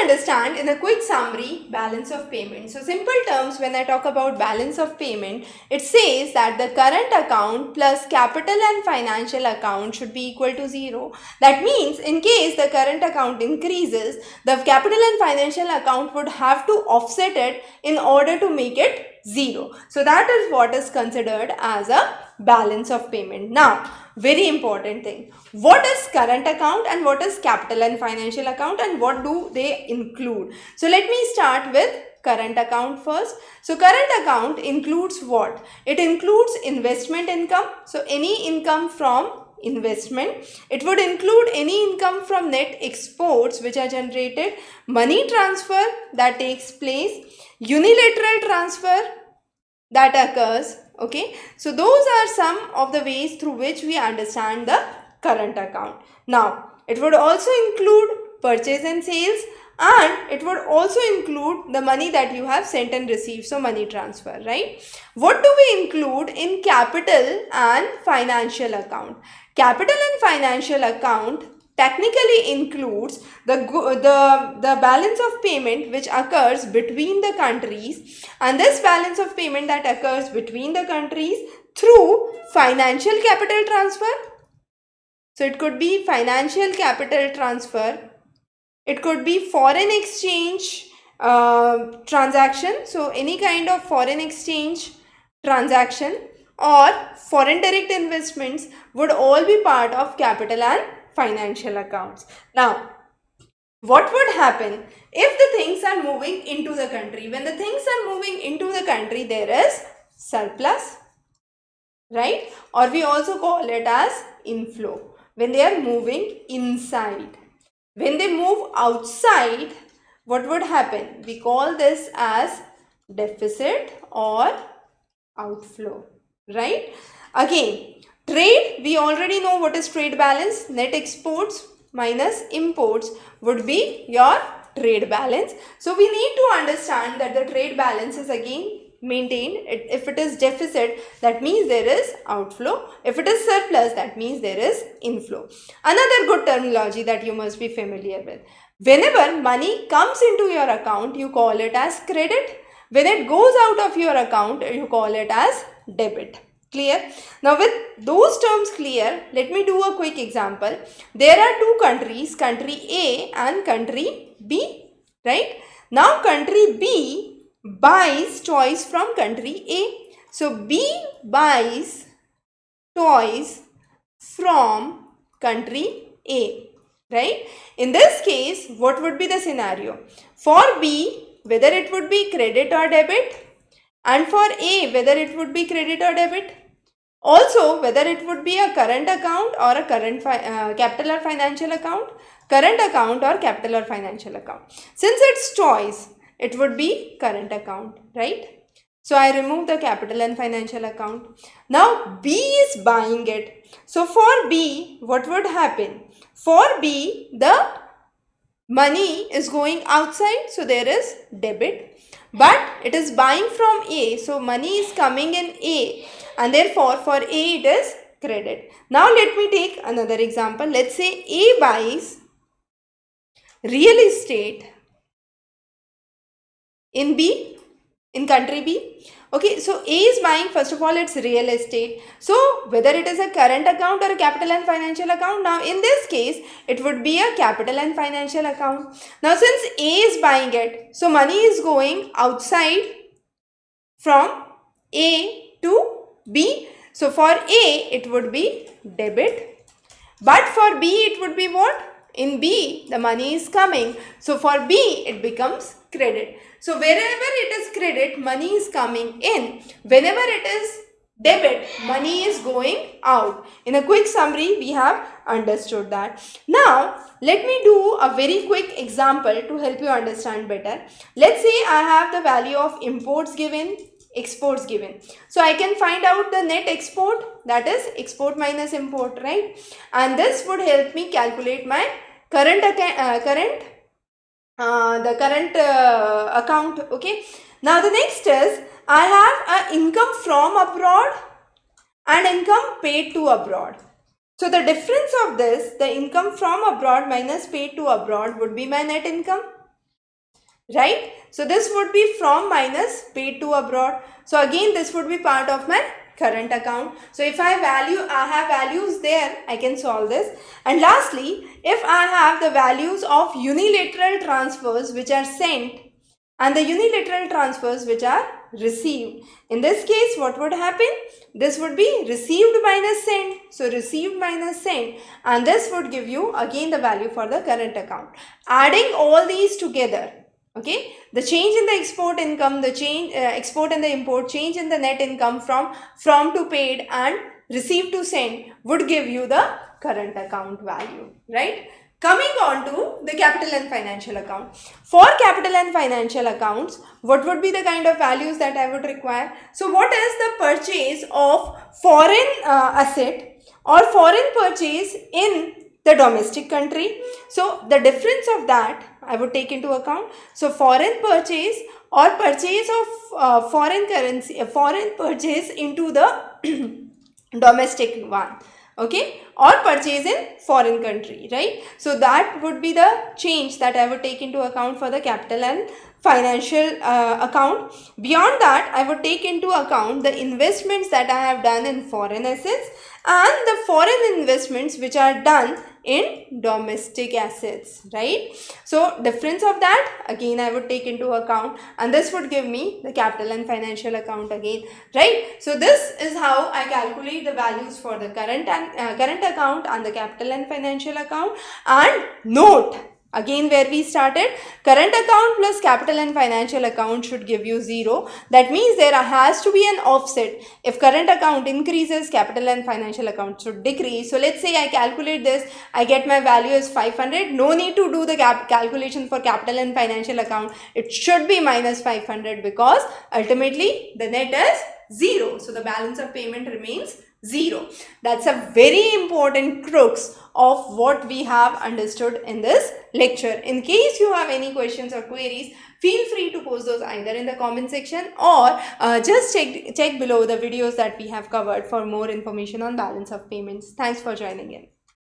understand in a quick summary balance of payment. So simple terms, when I talk about balance of payment, it says that the current account plus capital and financial account should be equal to 0. That means in case the current account increases, the capital and financial account would have to offset it in order to make it 0. So that is what is considered as a balance of payment. Now, very important thing. What is current account and what is capital and financial account, and what do they include? So let me start with current account first. So current account includes what? It includes investment income. So any income from investment. It would include any income from net exports which are generated, money transfer that takes place, unilateral transfer that occurs. Okay, so those are some of the ways through which we understand the current account. Now, it would also include purchase and sales, and it would also include the money that you have sent and received, so money transfer, right? What do we include in capital and financial account? Capital and financial account technically includes the balance of payment which occurs between the countries, and this balance of payment that occurs between the countries through financial capital transfer. So it could be financial capital transfer, it could be foreign exchange transaction, so any kind of foreign exchange transaction or foreign direct investments would all be part of capital and financial accounts. Now, what would happen if the things are moving into the country? When the things are moving into the country, there is surplus, right? Or we also call it as inflow when they are moving inside. When they move outside, what would happen? We call this as deficit or outflow, right? Again, trade, we already know what is trade balance. Net exports minus imports would be your trade balance. So we need to understand that the trade balance is again maintained. If it is deficit, that means there is outflow. If it is surplus, that means there is inflow. Another good terminology that you must be familiar with. Whenever money comes into your account, you call it as credit. When it goes out of your account, you call it as debit. Clear? Now with those terms clear, let me do a quick example. There are two countries, country A and country B, right? Now country B buys toys from country A. So B buys toys from country A, right? In this case, what would be the scenario? For B, whether it would be credit or debit, and for A, whether it would be credit or debit. Also, whether it would be a current account or a current capital or financial account, current account or capital or financial account. Since it's toys, it would be current account, right? So I remove the capital and financial account. Now B is buying it. So for B, what would happen? For B, the money is going outside, so there is debit. But it is buying from A, so money is coming in A, and therefore for A it is credit. Now let me take another example. Let's say A buys real estate in B, in country B. Okay, so A is buying, first of all, it's real estate. So whether it is a current account or a capital and financial account, now in this case, it would be a capital and financial account. Now since A is buying it, so money is going outside from A to B. So for A, it would be debit. But for B, it would be what? In B, the money is coming. So for B, it becomes credit. So wherever it is credit, money is coming in. Whenever it is debit, money is going out. In a quick summary, we have understood that. Now, let me do a very quick example to help you understand better. Let's say I have the value of imports given, exports given. So I can find out the net export, that is export minus import, right? And this would help me calculate my current account. Okay, now the next is I have an income from abroad and income paid to abroad. So the difference of this, the income from abroad minus paid to abroad, would be my net income. right? So this would be from minus paid to abroad. So again this would be part of my current account. So if I have values there, I can solve this. And lastly, if I have the values of unilateral transfers which are sent and the unilateral transfers which are received, in this case what would happen? This would be received minus sent. So received minus sent, and this would give you again the value for the current account. Adding all these together, okay, the change in the export income, the change export and the import, change in the net income from to paid and received to sent would give you the current account value, right? Coming on to the capital and financial account. For capital and financial accounts, what would be the kind of values that I would require? So what is the purchase of foreign asset or foreign purchase in the domestic country? So the difference of that I would take into account. So foreign purchase or purchase of foreign currency, foreign purchase into the domestic one, okay, or purchase in foreign country, right? So that would be the change that I would take into account for the capital and financial account. Beyond that, I would take into account the investments that I have done in foreign assets and the foreign investments which are done in domestic assets, right? So difference of that again I would take into account, and this would give me the capital and financial account again, right? So this is how I calculate the values for the current account and the capital and financial account. And note again where we started, current account plus capital and financial account should give you 0. That means there has to be an offset. If current account increases, capital and financial account should decrease. So let's say I calculate this, I get my value as 500. No need to do the calculation for capital and financial account. It should be minus 500 because ultimately the net is 0. So the balance of payment remains 0. That's a very important crux of what we have understood in this lecture. In case you have any questions or queries, feel free to post those either in the comment section or just check below the videos that we have covered for more information on balance of payments. Thanks for joining in.